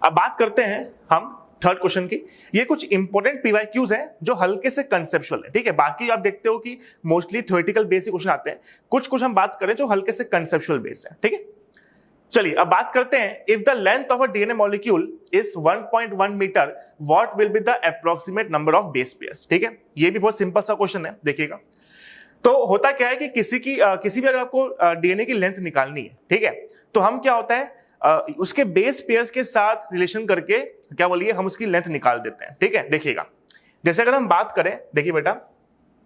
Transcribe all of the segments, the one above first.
अब बात करते हैं हम थर्ड क्वेश्चन की। ये कुछ इंपॉर्टेंट पीवाईक्यूज हैं जो हल्के से कंसेप्चुअल है, ठीक है। बाकी आप देखते हो कि मोस्टली थ्योरेटिकल बेस क्वेश्चन आते हैं, कुछ हम बात करें जो हल्के से कंसेप्चुअल बेस है, ठीक है। चलिए अब बात करते हैं, if the length of a DNA molecule is 1.1 metre, what will be the approximate number of base pairs, ठीक है। ये भी बहुत सिंपल सा क्वेश्चन है, देखिएगा। तो होता क्या है कि किसी भी अगर आपको डीएनए की लेंथ निकालनी है, ठीक है, तो हम क्या होता है उसके बेस पेयर्स के साथ रिलेशन करके क्या बोलिए हम उसकी लेंथ निकाल देते हैं, ठीक है। देखिएगा, जैसे अगर हम बात करें, देखिए बेटा,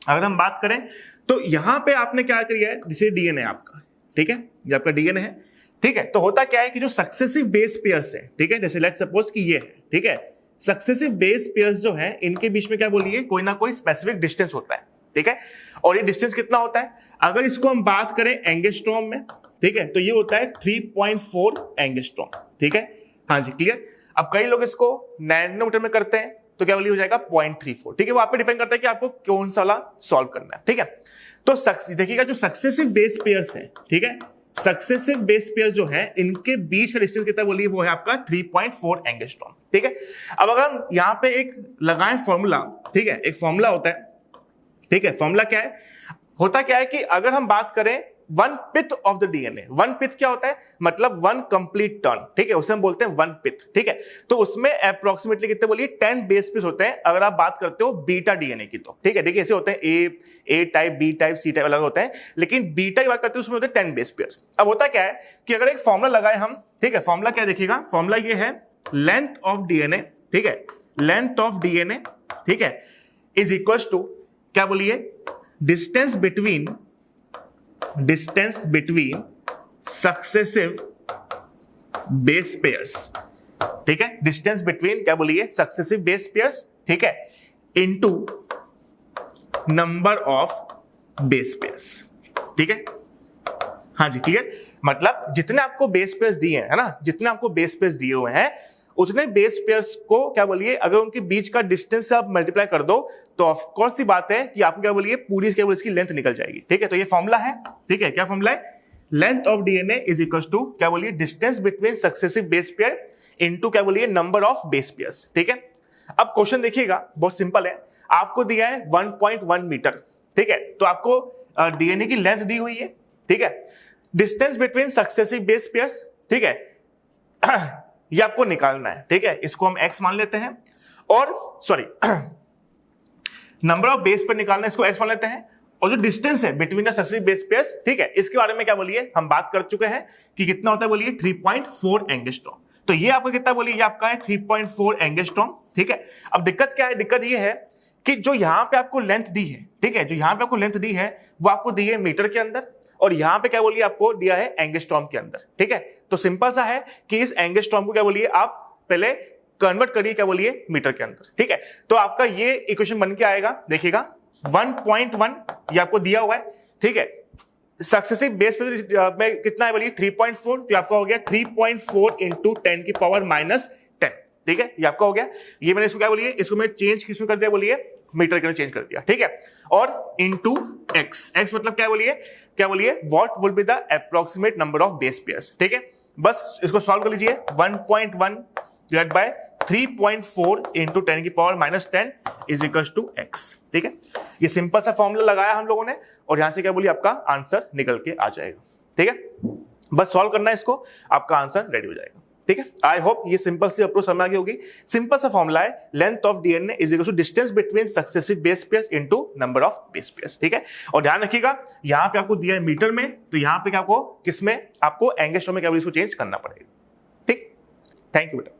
अगर हम बात करें तो यहां पे आपने क्या किया है, जैसे डीएनए आपका, ठीक है, ये आपका डीएनए है, ठीक है। तो होता क्या है कि जो सक्सेसिव बेस पेयर्स है, ठीक है, जैसे लेट्स सपोज कि ये है, ठीक है, सक्सेसिव बेस पेयर्स जो है इनके बीच में क्या बोलिए कोई ना कोई स्पेसिफिक डिस्टेंस होता है, ठीक है। और ये डिस्टेंस कितना होता है, अगर इसको हम बात करें एंगस्ट्रॉम में, ठीक है, तो ये होता है 3.4 एंगस्ट्रॉम, ठीक है। हाँ जी, क्लियर। अब कई लोग इसको नैनोमीटर में करते हैं, तो क्या वैल्यू हो जाएगा 0.34, ठीक है। वो आप पे डिपेंड करता है कि आपको कौन सा वाला सॉल्व करना है, ठीक है। तो देखिएगा जो सक्सेसिव बेस पेयर्स है, ठीक है, सक्सेसिव बेस पेयर्स जो है इनके बीच का डिस्टेंस कितना बोलिए वो है आपका 3.4 एंगस्ट्रॉम, ठीक है। अब अगर हम यहां पे एक लगाएं फॉर्मूला, ठीक है, एक फॉर्मूला होता है, ठीक है। फॉर्मूला क्या है, होता क्या है कि अगर हम बात करें 1/5 ऑफ द डीएनए, 1/5 क्या होता है, मतलब 1 कंप्लीट टर्न, ठीक है, उसे हम बोलते हैं 1/5, ठीक है। तो उसमें अप्रोक्सीमेटली कितने बोलिए 10 बेस पेयर्स होते हैं अगर आप बात करते हो बीटा डीएनए की, तो ठीक है। देखिए ऐसे होते हैं A type, B type, C type अलग होते हैं, लेकिन बीटा की बात करते हैं उसमें होते हैं 10 बेस पेयर्स। अब होता क्या है कि अगर एक फॉर्मूला लगाए हम, ठीक है, फॉर्मूला क्या देखिएगा, फॉर्मूला ये है लेंथ ऑफ डीएनए, ठीक है, लेंथ ऑफ डीएनए, ठीक है, इज इक्वल टू क्या बोलिए distance between successive base pairs, ठीक है, डिस्टेंस बिटवीन क्या बोलिए सक्सेसिव बेस पेयर्स, ठीक है, into number of base pairs, ठीक है। हाँ जी, क्लियर। मतलब जितने आपको बेस पेयर्स दिए हैं, है ना, जितने आपको बेस पेयर्स दिए हुए हैं उतने बेस पेयर्स को क्या बोलिए अगर उनके बीच का डिस्टेंस आप मल्टीप्लाई कर दो तो ऑफ कोर्स सी बात है कि आपको क्या बोलिए पूरी क्या बोलिए इसकी लेंथ निकल जाएगी, ठीक है। तो ये फॉर्मूला है, ठीक है, क्या फॉर्मूला है, length of DNA is equal to क्या बोलिए distance between successive base pair into क्या बोलिए नंबर ऑफ बेस पेयर्स, ठीक है। अब क्वेश्चन देखिएगा, बहुत सिंपल है, आपको दिया है 1.1 मीटर, ठीक है, तो आपको डीएनए की लेंथ दी हुई है, ठीक है, distance between successive base pairs, ठीक है, ये आपको निकालना है, ठीक है। इसको हम x मान लेते हैं, और sorry number of base pair निकालना है, इसको x मान लेते हैं, और जो डिस्टेंस है between the successive base pairs, ठीक है, इसके बारे में क्या बोलिए हम बात कर चुके हैं कि कितना होता है बोलिए 3.4 एंगस्ट्रॉम। तो ये आपका कितना बोलिए ये आपका है 3.4 एंगस्ट्रॉम, ठीक है। अब दिक्कत क्या है, दिक्कत ये है कि जो यहां पे आपको लेंथ दी है, ठीक है, जो यहां पे आपको लेंथ दी है वो आपको दी है मीटर के अंदर, और यहां पे क्या बोलिए आपको दिया है एंगस्ट्रॉम के अंदर, ठीक है। तो सिंपल सा है कि इस एंगस्ट्रॉम को क्या बोलिए आप पहले कन्वर्ट करिए क्या बोलिए मीटर के अंदर, ठीक है। तो आपका ये इक्वेशन बन के आएगा, देखिएगा 1.1 ये आपको दिया हुआ है, ठीक है, सक्सेसिव बेस में कितना है बोलिए 3.4, तो आपका हो गया 3.4 इंटू 10 की पावर -10, ठीक है, ये आपका हो गया। ये मैंने इसको क्या बोलिए इसको मैं चेंज किसमें कर दिया बोलिए मीटर के अंदर चेंज कर दिया, ठीक है। और इनटू x, x मतलब क्या बोलिए what will be the approximate number of base pairs, ठीक है। बस इसको सॉल्व कर लीजिए, 1.1 डिवाइड बाय 3.4 इंटू 10 की power -10 is equal to x, ठीक है। ये सिंपल सा फॉर्मूला लगाया हम लोगों ने, और यहां से क्या बोलिए आपका आंसर निकल के आ जाएगा, ठीक है। बस सॉल्व करना है इसको, आपका आंसर रेडी हो जाएगा, ठीक है। आई होप ये सिंपल सी अप्रोच समझ आ गई होगी। सिंपल सा फॉर्मूला है length of DNA is equal to distance between successive base pairs into number of base pairs, ठीक है। और ध्यान रखिएगा यहां पे आपको दिया है मीटर में, तो यहां पे क्या आपको किसमें आपको एंगस्ट्रॉम में क्या इसको चेंज करना पड़ेगा, ठीक। थैंक यू बेटा।